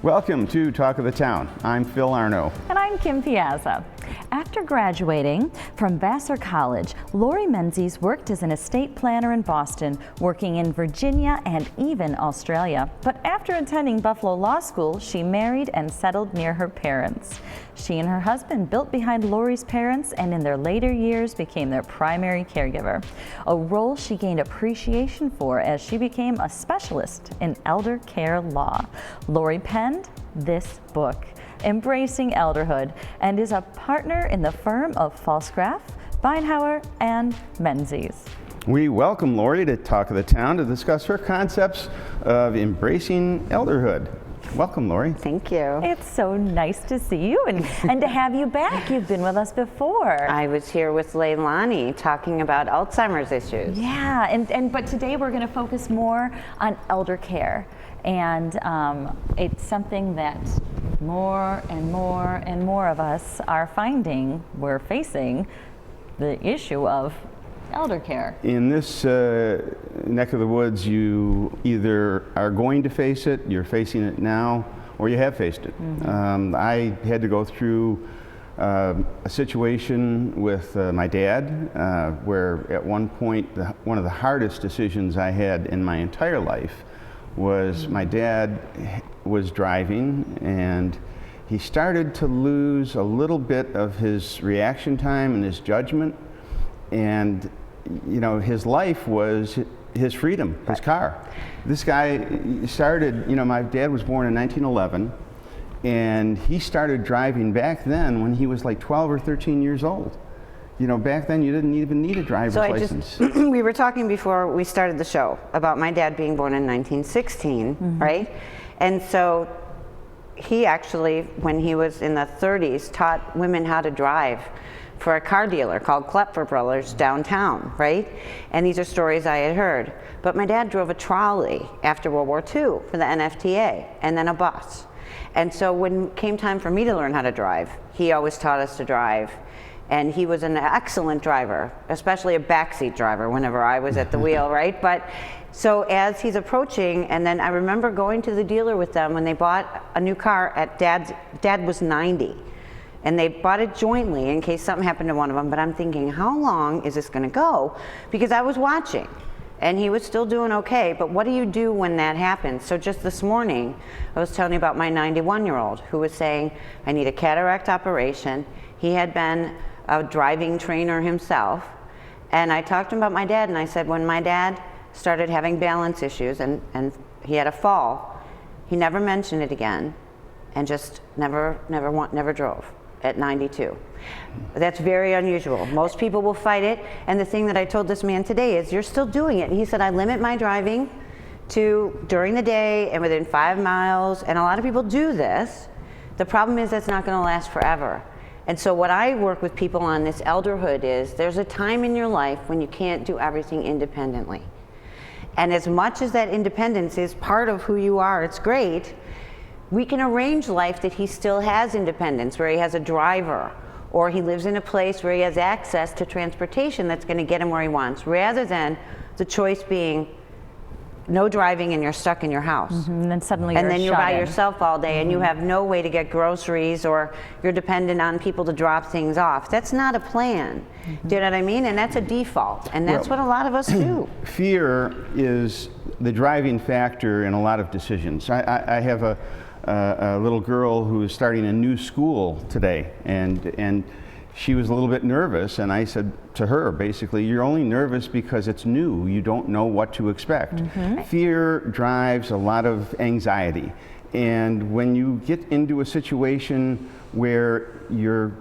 Welcome to Talk of the Town. I'm Phil Arno. And I'm Kim Piazza. After graduating from Vassar College, Lori Menzies worked as an estate planner in Boston, working in Virginia and even Australia. But after attending Buffalo Law School, she married and settled near her parents. She and her husband built behind Lori's parents and in their later years became their primary caregiver, a role she gained appreciation for as she became a specialist in elder care law. Lori penned this book, Embracing Elderhood, and is a partner in the firm of Falsgraf, Beinhauer, and Menzies. We welcome Lori to Talk of the Town to discuss her concepts of embracing elderhood. Welcome, Lori. Thank you. It's so nice to see you and to have you back. You've been with us before. I was here with Leilani talking about Alzheimer's issues. Yeah, but today we're going to focus more on elder care. And it's something that more and more and more of us are finding we're facing the issue of elder care. In this neck of the woods, you either are going to face it, you're facing it now, or you have faced it. Mm-hmm. I had to go through a situation with my dad where at one point one of the hardest decisions I had in my entire life was my dad was driving and he started to lose a little bit of his reaction time and his judgment, and you know, his life was his freedom, his car. This guy started, you know, my dad was born in 1911 and he started driving back then when he was like 12 or 13 years old. You know, back then you didn't even need a driver's license. We were talking before we started the show about my dad being born in 1916, mm-hmm. right? And so he actually, when he was in the 30s, taught women how to drive for a car dealer called Klepfer Brothers downtown, right? And these are stories I had heard. But my dad drove a trolley after World War II for the NFTA, and then a bus. And so when it came time for me to learn how to drive, he always taught us to drive. And he was an excellent driver, especially a backseat driver whenever I was at the wheel, right? But so as he's approaching, and then I remember going to the dealer with them when they bought a new car at dad was 90. And they bought it jointly in case something happened to one of them. But I'm thinking, how long is this gonna go? Because I was watching and he was still doing okay. But what do you do when that happens? So just this morning, I was telling you about my 91-year-old who was saying, I need a cataract operation. He had been a driving trainer himself. And I talked to him about my dad, and I said, when my dad started having balance issues and he had a fall, he never mentioned it again and just never drove at 92. That's very unusual. Most people will fight it. And the thing that I told this man today is, you're still doing it. And he said, I limit my driving to during the day and within 5 miles. And a lot of people do this. The problem is that's not going to last forever. And so what I work with people on this elderhood is, there's a time in your life when you can't do everything independently. And as much as that independence is part of who you are, it's great, we can arrange life that he still has independence, where he has a driver, or he lives in a place where he has access to transportation that's going to get him where he wants, rather than the choice being no driving and you're stuck in your house. Mm-hmm. And then suddenly you're by yourself all day, mm-hmm. and you have no way to get groceries, or you're dependent on people to drop things off. That's not a plan. Mm-hmm. Do you know what I mean? And that's a default. And that's what a lot of us do. Fear is the driving factor in a lot of decisions. I have a little girl who is starting a new school today, and she was a little bit nervous, and I said to her, basically, you're only nervous because it's new. You don't know what to expect. Mm-hmm. Fear drives a lot of anxiety. And when you get into a situation where you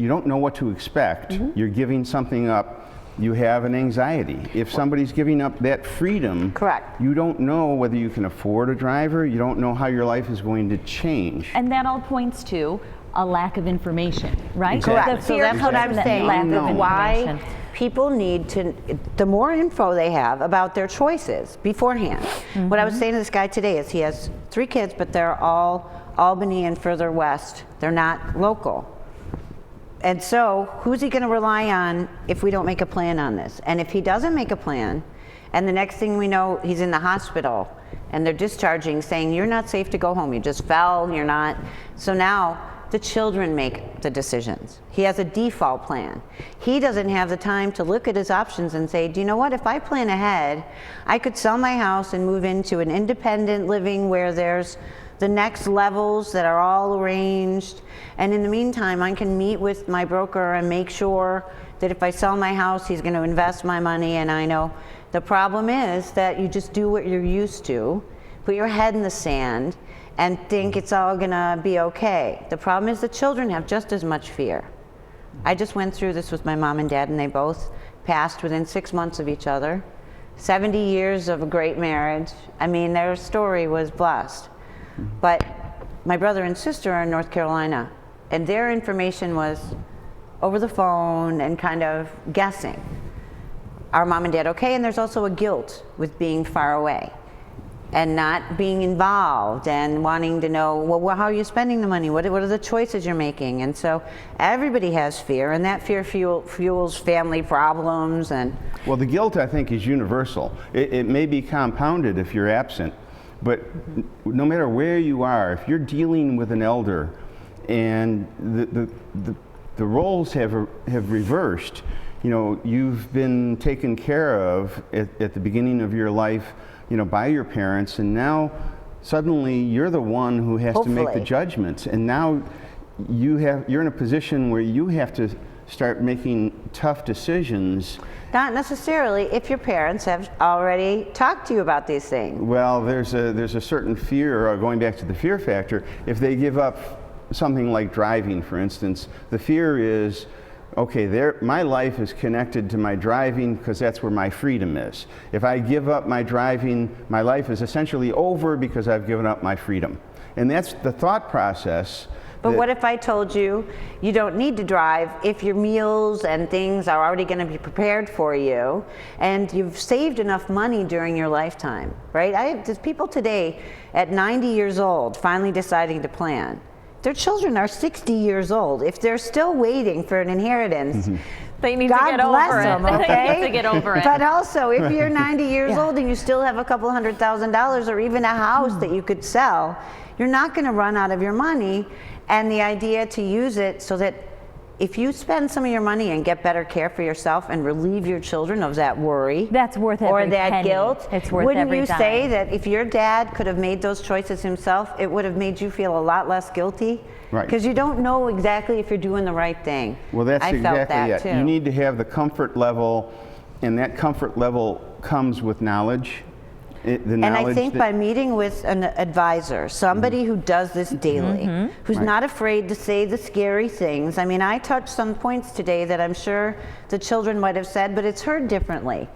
don't know what to expect, mm-hmm. you're giving something up, you have an anxiety. If somebody's giving up that freedom, correct, you don't know whether you can afford a driver, you don't know how your life is going to change. And that all points to a lack of information, right? Exactly. Correct. So that's what I'm saying. Lack of information. Why people need to, the more info they have about their choices beforehand. Mm-hmm. What I was saying to this guy today is, he has 3 kids, but they're all Albany and further west. They're not local. And so who's he going to rely on if we don't make a plan on this? And if he doesn't make a plan, and the next thing we know, he's in the hospital, and they're discharging saying, you're not safe to go home, you just fell, you're not. So now the children make the decisions. He has a default plan. He doesn't have the time to look at his options and say, do you know what, if I plan ahead, I could sell my house and move into an independent living where there's the next levels that are all arranged. And in the meantime, I can meet with my broker and make sure that if I sell my house, he's going to invest my money. And I know the problem is that you just do what you're used to, put your head in the sand, and think it's all going to be okay. The problem is the children have just as much fear. I just went through this with my mom and dad, and they both passed within 6 months of each other. 70 years of a great marriage. I mean, their story was blessed. But my brother and sister are in North Carolina, and their information was over the phone and kind of guessing. Are mom and dad okay? And there's also a guilt with being far away and not being involved and wanting to know, well, how are you spending the money? What are the choices you're making? And so everybody has fear, and that fear fuels family problems. And well, the guilt, I think, is universal. It may be compounded if you're absent, but no matter where you are, if you're dealing with an elder and the roles have reversed, you know, you've been taken care of at the beginning of your life, you know, by your parents, and now suddenly you're the one who has to make the judgments, and now you're in a position where you have to start making tough decisions. Not necessarily if your parents have already talked to you about these things. Well, there's a certain fear, going back to the fear factor. If they give up something like driving, for instance, the fear is, okay, my life is connected to my driving because that's where my freedom is. If I give up my driving, my life is essentially over because I've given up my freedom. And that's the thought process. But what if I told you, you don't need to drive if your meals and things are already going to be prepared for you, and you've saved enough money during your lifetime, right? There's people today at 90 years old finally deciding to plan. Their children are 60 years old. If they're still waiting for an inheritance, they need God to get bless over it. them, okay? They need to get over it. But also, if you're 90 years old and you still have a couple $100,000 or even a house that you could sell, you're not going to run out of your money. And the idea to use it so that if you spend some of your money and get better care for yourself and relieve your children of that worry, that's worth every or that penny. guilt, It's worth wouldn't every you dime. say that if your dad could have made those choices himself, it would have made you feel a lot less guilty? Right. Because you don't know exactly if you're doing the right thing. Well, that's I felt exactly that it. too. You need to have the comfort level, and that comfort level comes with knowledge. And I think by meeting with an advisor, somebody who does this daily, who's not afraid to say the scary things. I mean, I touched some points today that I'm sure the children might have said, but it's heard differently.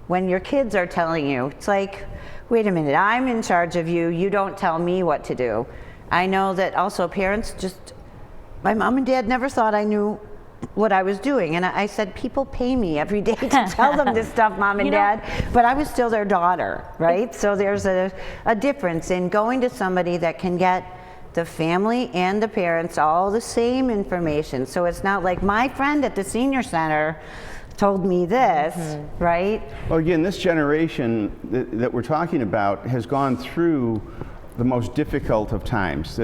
When your kids are telling you, it's like, wait a minute, I'm in charge of you, you don't tell me what to do. I know that also parents my mom and dad never thought I knew what I was doing, and I said, people pay me every day to tell them this stuff, mom and dad, but I was still their daughter, right? So there's a difference in going to somebody that can get the family and the parents all the same information. So it's not like my friend at the senior center told me this, right? Well, again, this generation that we're talking about has gone through the most difficult of times.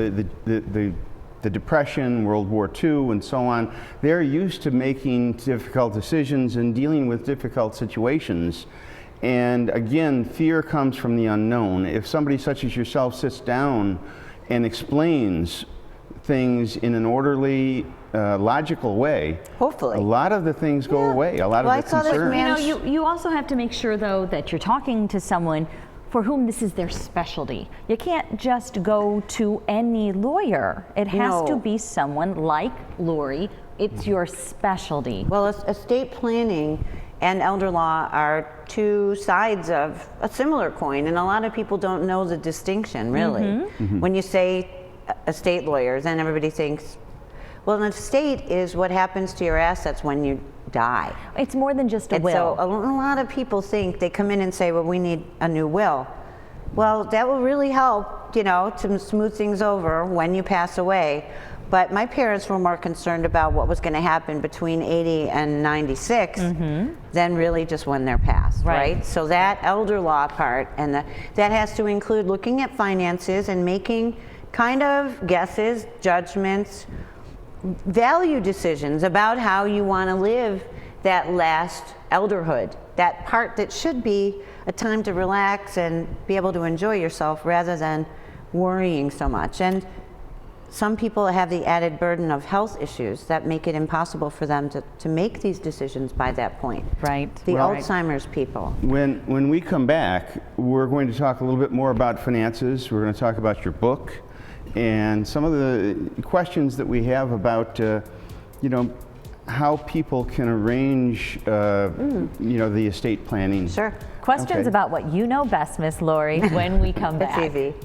The Depression, World War II, and so on. They're used to making difficult decisions and dealing with difficult situations. And again, fear comes from the unknown. If somebody such as yourself sits down and explains things in an orderly, logical way, hopefully, a lot of the things go away, a lot of the concerns. You also have to make sure, though, that you're talking to someone for whom this is their specialty. You can't just go to any lawyer. It has to be someone like Lori. It's your specialty. Well, estate planning and elder law are two sides of a similar coin, and a lot of people don't know the distinction, really. When you say estate lawyer, then everybody thinks, well, an estate is what happens to your assets when you die. It's more than just a will. So a lot of people think, they come in and say, well, we need a new will. Well, that will really help, to smooth things over when you pass away. But my parents were more concerned about what was going to happen between 80 and 96 than really just when they're passed, right? So that elder law part, and that has to include looking at finances and making kind of guesses, judgments, value decisions about how you want to live that last elderhood, that part that should be a time to relax and be able to enjoy yourself rather than worrying so much. And some people have the added burden of health issues that make it impossible for them to make these decisions by that point. Right. The Alzheimer's people. When we come back, we're going to talk a little bit more about finances. We're going to talk about your book and some of the questions that we have about, you know, how people can arrange, you know, the estate planning. Sure. Questions about what you know best, Miss Lori, when we come back. It's easy.